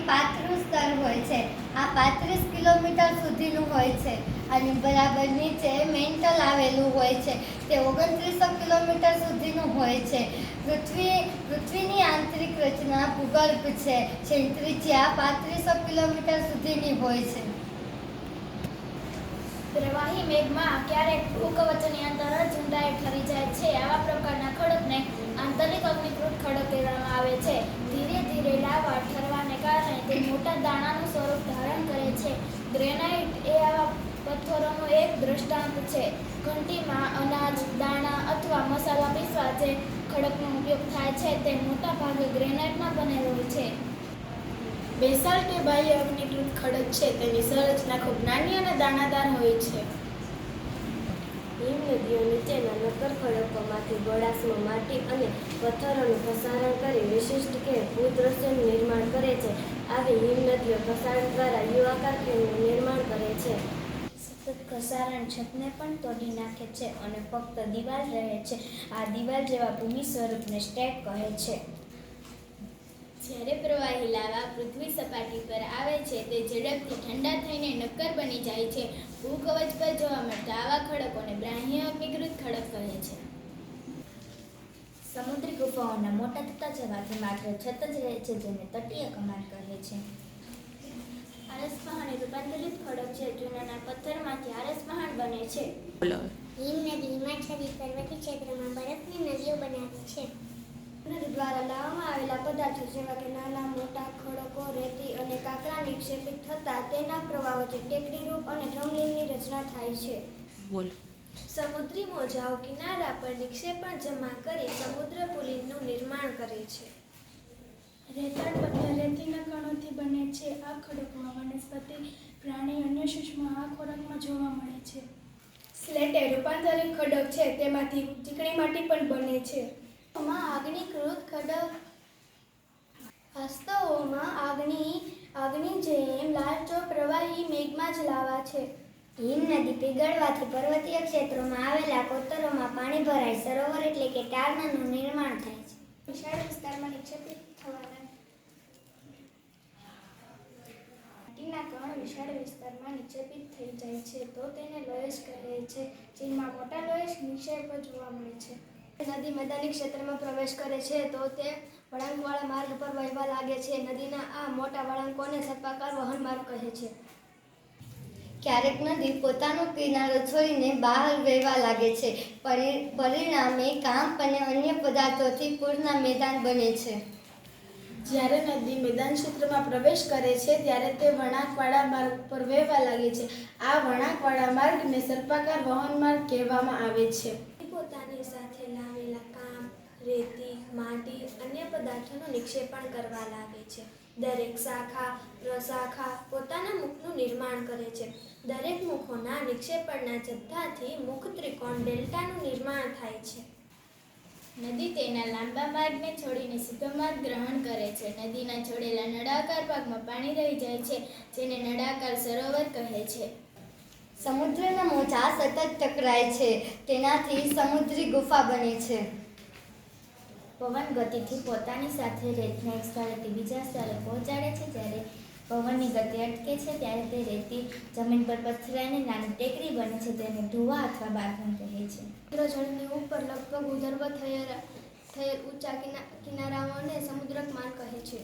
પાતળું સ્તર હોય છે. આ 35 કિલોમીટર સુધીનું હોય છે અને બરાબર નીચે મેન્ટલ આવેલું હોય છે. તે 2900 કિલોમીટર સુધીનું હોય છે. પૃથ્વીની આંતરિક રચના ભૂગર્ભ છે. જેની ત્રિજ્યા 3500 કિલોમીટર સુધીની હોય છે. પ્રવાહી મેઘમાં ક્યારેક ભૂકવચની અંદર જ ઊંડાઈ ઠરી જાય છે. આવા પ્રકારના ખડકને આંતરિક અગ્નિકૃત ખડક કહેવામાં આવે છે. ધીરે ધીરે લાવા ઠરવાને કારણે તે મોટા દાણાનું સ્વરૂપ ધારણ કરે છે. ગ્રેનાઇટ એ આવા પથ્થરોનું એક દ્રષ્ટાંત છે. ઘંટીમાં અનાજ, દાણા અથવા મસાલા પીસવા જે ખડકનો ઉપયોગ થાય છે તે મોટા ભાગે ગ્રેનાઇટમાં બનેલો હોય છે. બેસાલ્ટ એ બાહ્ય અગ્નિકૃત ખડક છે. તેની સંરચના ખૂબ નાની અને દાણાદાર હોય છે. હિમનદીઓ નીચેના નક્કર ખડકોમાંથી ગોળાસમાં માટી અને પથ્થરોનું પ્રસારણ કરી વિશિષ્ટ કે ભૂદ્રશ્યનું નિર્માણ કરે છે. આવી હિમનદીઓ પ્રસારણ દ્વારા યુ-આકાર ખીણનું નિર્માણ કરે છે. સતત પ્રસારણ છતને પણ તોડી નાખે છે અને ફક્ત દિવાલ રહે છે. આ દિવાલ જેવા ભૂમિ સ્વરૂપને સ્ટેક કહે છે. જ્યારે પ્રવાહી લાવા પૃથ્વી સપાટી પર આવે છે તે ઝડપથી ઠંડા થઈને નક્કર બની જાય છે. ભૂકવચ પર જોવા મળતા આવા ખડકોને બાહ્ય અગ્નિકૃત ખડક કહે છે. સમુદ્રી ગુફાઓના મોટા થતા જવાથી માત્ર છત જ રહે છે, જેને તટીય કમાન કહે છે. આરસપહાણ એ રૂપાંતરિત ખડક છે. ચૂનાના પથ્થરમાંથી આરસપહાણ બને છે. હિમનદી હિમાચલી પર્વતીય ક્ષેત્રમાં બરફની નદીઓ બનાવે છે. નદી દ્વારા લાવવામાં આવેલા પદાર્થો જેવા કે નાના મોટા ખડકો, રેતી અને કાંકરા નિક્ષેપિત થતા તેના પ્રવાહ વચ્ચે ટેકરીરૂપ અને ડ્રમલિનની રચના થાય છે. સમુદ્રી મોજાઓ કિનારા પર નિક્ષેપણ જમા કરી સમુદ્ર પુલિનનું નિર્માણ કરે છે. રેતાળ પથ્થર રેતીના કણોથી બને છે. આ ખડકોમાં વનસ્પતિ, પ્રાણી અને સૂક્ષ્મ આ ખોરાકમાં જોવા મળે છે. સ્લેટ એ રૂપાંતરિત ખડક છે. તેમાંથી ચીકણી માટી પણ બને છે. અગ્નિકૃત ખડક વાસ્તવમાં આગની જેમ લાલચો પ્રવાહી મેઘમાં જ લાવા છે. હિમનદી પીગળવાથી પર્વતીય ક્ષેત્રોમાં આવેલા કોતરોમાં પાણી ભરાય સરોવર એટલે કે ટારણાનું નિર્માણ થાય છે. વિશાળ વિસ્તારમાં નિક્ષેપિત થવાના માટીના કણ વિશાળ વિસ્તારમાં નિક્ષેપિત થઈ જાય છે તો તેને લોયસ કહે છે. ચીનમાં મોટા લોયસ નિક્ષેપો જોવા મળે છે. નદી મેદાની ક્ષેત્રમાં પ્રવેશ કરે છે તો તે વળાંકવાળા માર્ગ પર વહેવા લાગે છે. નદીના આ મોટા વળાંકોને સર્પાકાર વહન માર્ગ કહે છે. ક્યારેક નદી પોતાનો કિનારો છોડીને બહાર વહેવા લાગે છે. પરિણામે કાંપ અને અન્ય પદાર્થોથી પૂરના મેદાન બને છે. જ્યારે નદી મેદાન ક્ષેત્રમાં પ્રવેશ કરે છે ત્યારે તે વળાંકવાળા માર્ગ પર વહેવા લાગે છે. આ વળાંકવાળા માર્ગને સર્પાકાર વહન માર્ગ કહેવામાં આવે છે. પોતાની સાથે લાવેલા કાંપ, રેતી, માટી, અન્ય પદાર્થોનું નિક્ષેપણ કરવા લાગે છે. દરેક શાખા, પ્રશાખા પોતાના મુખનું નિર્માણ કરે છે. દરેક મુખોના નિક્ષેપણના જથ્થાથી મુખ ત્રિકોણ ડેલ્ટાનું નિર્માણ થાય છે. નદી તેના લાંબા માર્ગને છોડીને સીધો માર્ગ ગ્રહણ કરે છે. નદીના છોડેલા નળાકાર ભાગમાં પાણી રહી જાય છે, જેને નળાકાર સરોવર કહે છે. સમુદ્રના મોજા સતત ટકરાય છે. તેનાથી સમુદ્રી ગુફા બને છે. પવન ગતિથી પોતાની સાથે રેતને એક સ્થળેથી બીજા સ્થળે પહોંચાડે છે. જ્યારે પવનની ગતિ અટકે છે ત્યારે તે રેતી જમીન પર પથરાઈને નાની ટેકરી બને છે. તેને ધુવા અથવા બાંધણ કહે છે. સમુદ્રજળની ઉપર લગભગ ઉધર્વ થયેલ ઊંચા કિનારાઓને સમુદ્રકમાન કહે છે.